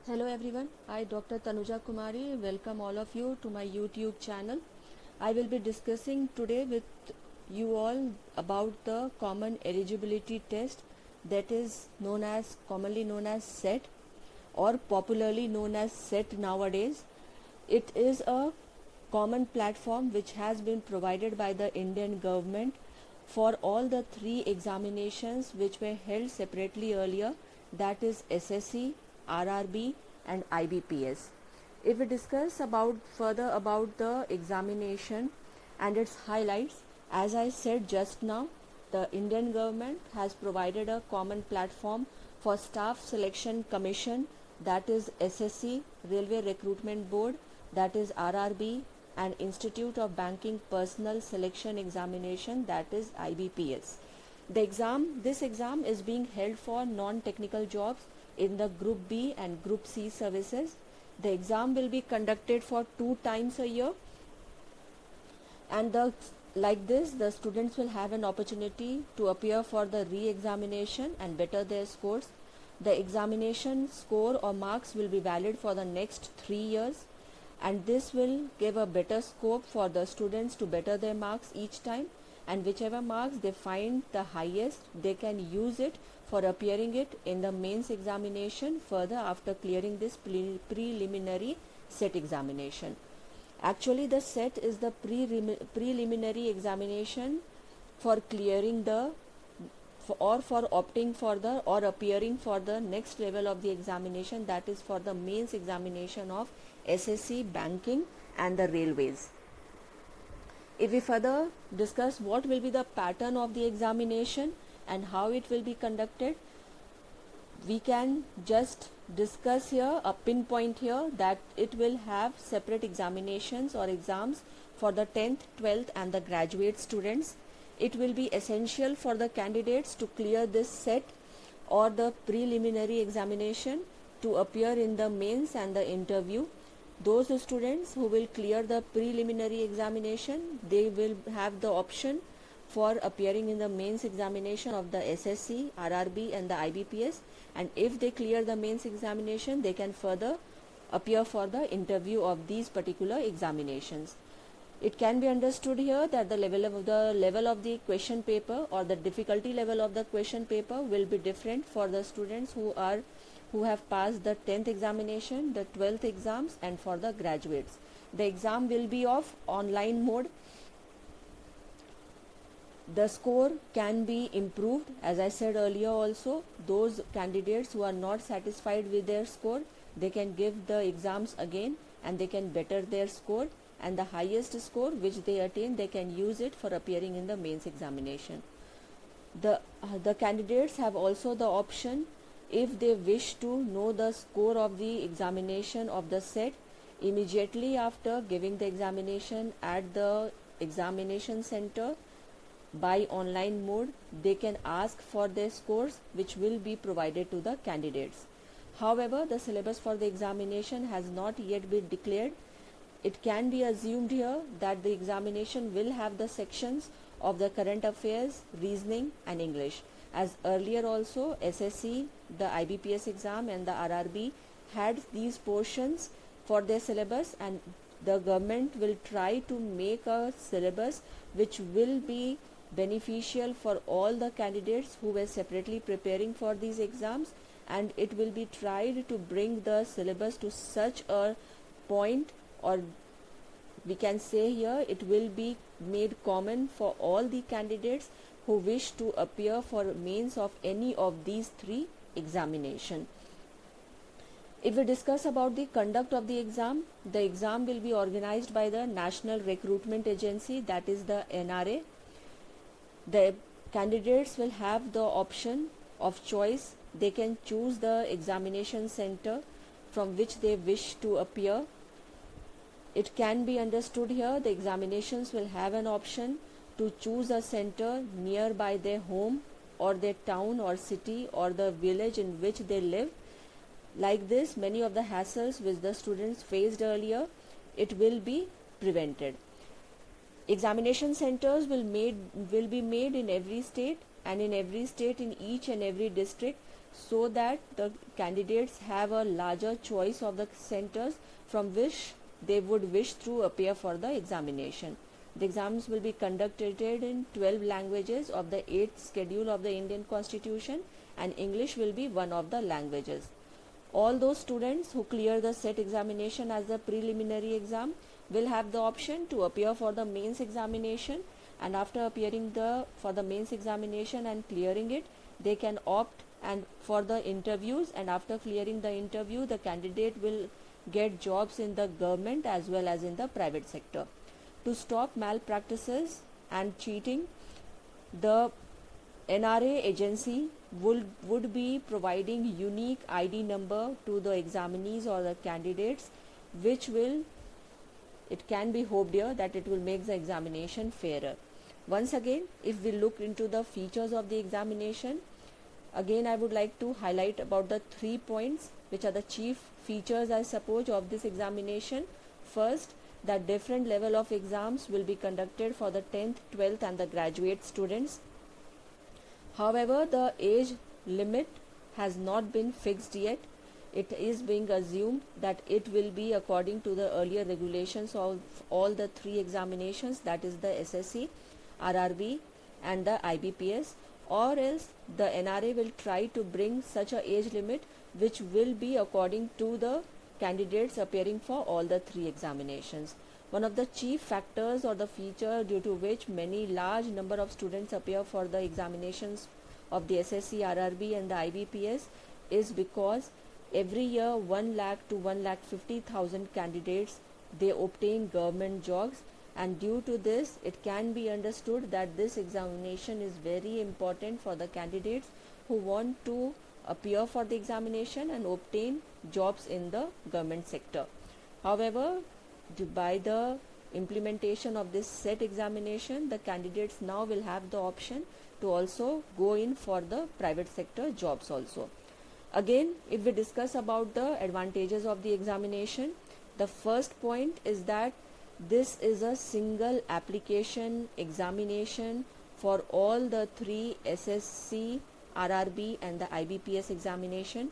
Hello everyone, I Dr. Tanuja Kumari welcome all of you to my YouTube channel. I will be discussing today with you all about the common eligibility test that is commonly known as SET or popularly known as SET nowadays. It is a common platform which has been provided by the Indian government for all the three examinations which were held separately earlier, that is SSC, RRB and IBPS. If we discuss further about the examination and its highlights, as I said just now, the Indian government has provided a common platform for Staff Selection Commission, that is SSC, Railway Recruitment Board, that is RRB, and Institute of Banking Personnel Selection Examination, that is IBPS. This exam is being held for non-technical jobs in the Group B and Group C services. The exam will be conducted for 2 times a year, and the students will have an opportunity to appear for the re-examination and better their scores. The examination score or marks will be valid for the next 3 years, and this will give a better scope for the students to better their marks each time, and whichever marks they find the highest, they can use it for appearing it in the mains examination further after clearing this preliminary set examination. Actually, the set is the preliminary examination for clearing for opting for the or appearing for the next level of the examination, that is for the mains examination of SSC, banking and the railways. If we further discuss what will be the pattern of the examination and how it will be conducted, we can just discuss here a pinpoint here that it will have separate examinations or exams for the 10th, 12th and the graduate students. It will be essential for the candidates to clear this set or the preliminary examination to appear in the mains and the interview. Those students who will clear the preliminary examination, they will have the option for appearing in the mains examination of the SSC, RRB and the IBPS, and if they clear the mains examination, they can further appear for the interview of these particular examinations. It can be understood here that the level of the question paper or the difficulty level of the question paper will be different for the students who have passed the 10th examination, the 12th exams and for the graduates. The exam will be of online mode. The score can be improved, as I said earlier also. Those candidates who are not satisfied with their score, they can give the exams again and they can better their score, and the highest score which they attain, they can use it for appearing in the mains examination. The candidates have also the option, if they wish to know the score of the examination of the set, immediately after giving the examination at the examination center by online mode, they can ask for their scores which will be provided to the candidates. However, the syllabus for the examination has not yet been declared. It can be assumed here that the examination will have the sections of the current affairs, reasoning and English. As earlier also, SSC, the IBPS exam and the RRB had these portions for their syllabus, and the government will try to make a syllabus which will be beneficial for all the candidates who were separately preparing for these exams, and it will be tried to bring the syllabus to such a point, or we can say here it will be made common for all the candidates who wish to appear for mains of any of these three examinations. If we discuss about the conduct of the exam will be organized by the National Recruitment Agency, that is the NRA. The candidates will have the option of choice. They can choose the examination center from which they wish to appear. It can be understood here the examinations will have an option to choose a center nearby their home or their town or city or the village in which they live. Like this, many of the hassles which the students faced earlier, it will be prevented. Examination centers will be made in every state, and in every state, in each and every district, so that the candidates have a larger choice of the centers from which they would wish to appear for the examination. The exams will be conducted in 12 languages of the 8th schedule of the Indian Constitution, and English will be one of the languages. All those students who clear the set examination as the preliminary exam will have the option to appear for the mains examination, and after appearing for the mains examination and clearing it, they can opt and for the interviews, and after clearing the interview, the candidate will get jobs in the government as well as in the private sector. To stop malpractices and cheating, the NRA agency would be providing unique ID number to the examinees or the candidates, which will, it can be hoped here that it will make the examination fairer. Once again, if we look into the features of the examination, again I would like to highlight about the 3 points which are the chief features, I suppose, of this examination. First, that different level of exams will be conducted for the 10th, 12th and the graduate students. However, the age limit has not been fixed yet. It is being assumed that it will be according to the earlier regulations of all the 3 examinations, that is the SSC, RRB and the IBPS, or else the NRA will try to bring such a age limit which will be according to the candidates appearing for all the 3 examinations. One of the chief factors or the feature due to which many large number of students appear for the examinations of the SSC, RRB and the IBPS is because every year 1 lakh to 1,50,000 candidates, they obtain government jobs, and due to this it can be understood that this examination is very important for the candidates who want to appear for the examination and obtain jobs in the government sector. However, by the implementation of this set examination, the candidates now will have the option to also go in for the private sector jobs also. Again, if we discuss about the advantages of the examination, the first point is that this is a single application examination for all the 3 SSC, RRB and the IBPS examination.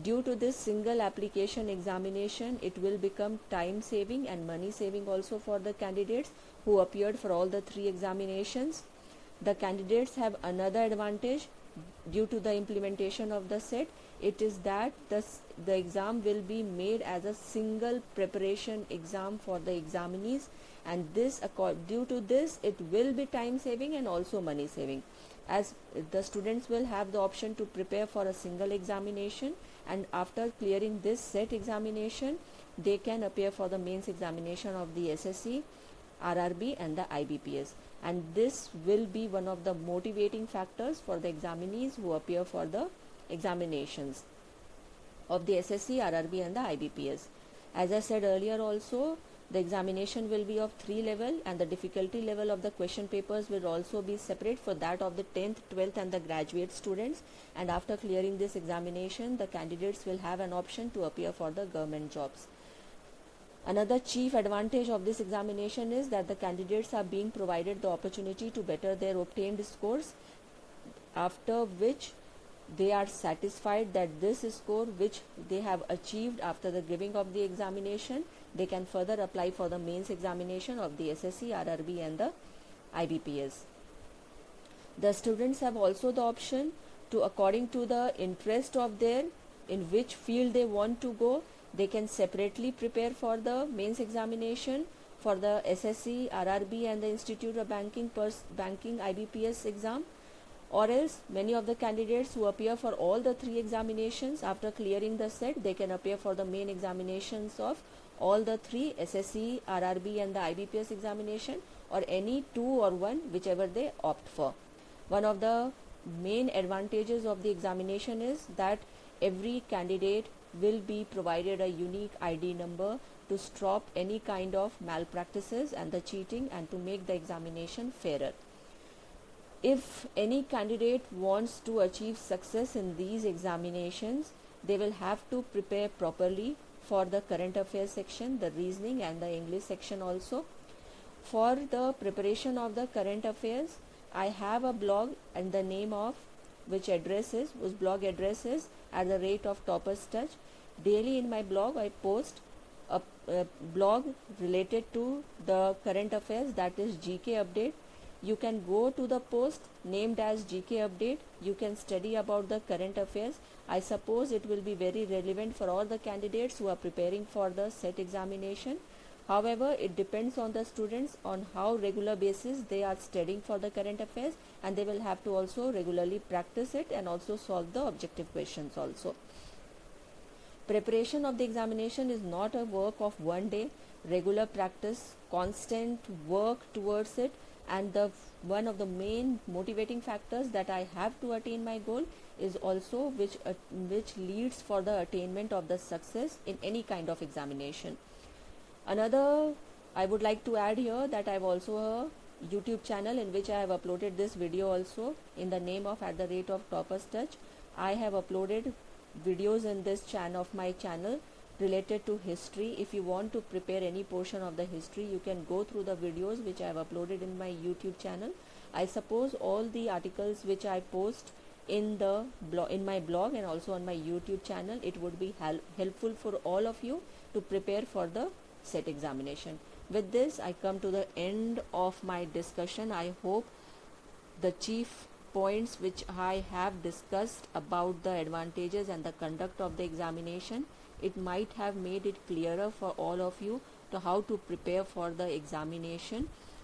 Due to this single application examination, it will become time saving and money saving also for the candidates who appeared for all the 3 examinations. The candidates have another advantage due to the implementation of the set. It is that the exam will be made as a single preparation exam for the examinees, and this due to this it will be time saving and also money saving, as the students will have the option to prepare for a single examination, and after clearing this set examination they can appear for the mains examination of the SSC, RRB and the IBPS, and this will be one of the motivating factors for the examinees who appear for the examinations of the SSC, RRB and the IBPS. As I said earlier also, the examination will be of 3 level, and the difficulty level of the question papers will also be separate for that of the 10th, 12th and the graduate students, and after clearing this examination the candidates will have an option to appear for the government jobs. Another chief advantage of this examination is that the candidates are being provided the opportunity to better their obtained scores, after which they are satisfied that this score which they have achieved after the giving of the examination, they can further apply for the mains examination of the SSC, RRB and the IBPS. The students have also the option to, according to the interest of their, in which field they want to go, they can separately prepare for the mains examination for the SSC, RRB and the Institute of Banking IBPS exam, or else many of the candidates who appear for all the 3 examinations, after clearing the set they can appear for the main examinations of all the 3 SSC, RRB and the IBPS examination, or any 2 or 1 whichever they opt for. One of the main advantages of the examination is that every candidate will be provided a unique ID number to stop any kind of malpractices and the cheating, and to make the examination fairer. If any candidate wants to achieve success in these examinations, they will have to prepare properly for the current affairs section, the reasoning and the English section also. For the preparation of the current affairs, I have a blog and the name of which address is, whose blog address is at the rate of Toppers Touch. Daily in my blog I post a blog related to the current affairs, that is GK update. You can go to the post named as GK update. You can study about the current affairs. I suppose it will be very relevant for all the candidates who are preparing for the set examination. However, it depends on the students on how regular basis they are studying for the current affairs, and they will have to also regularly practice it and also solve the objective questions also. Preparation of the examination is not a work of one day. Regular practice, constant work towards it, and one of the main motivating factors that I have to attain my goal is also which leads for the attainment of the success in any kind of examination. Another, I would like to add here that I have also a YouTube channel in which I have uploaded this video also in the name of @Toppers Touch. I have uploaded videos in this channel of my channel related to history. If you want to prepare any portion of the history, you can go through the videos which I have uploaded in my YouTube channel. I suppose all the articles which I post in the in my blog and also on my YouTube channel, it would be helpful for all of you to prepare for the set examination. With this, I come to the end of my discussion. I hope the chief points which I have discussed about the advantages and the conduct of the examination, it might have made it clearer for all of you to how to prepare for the examination.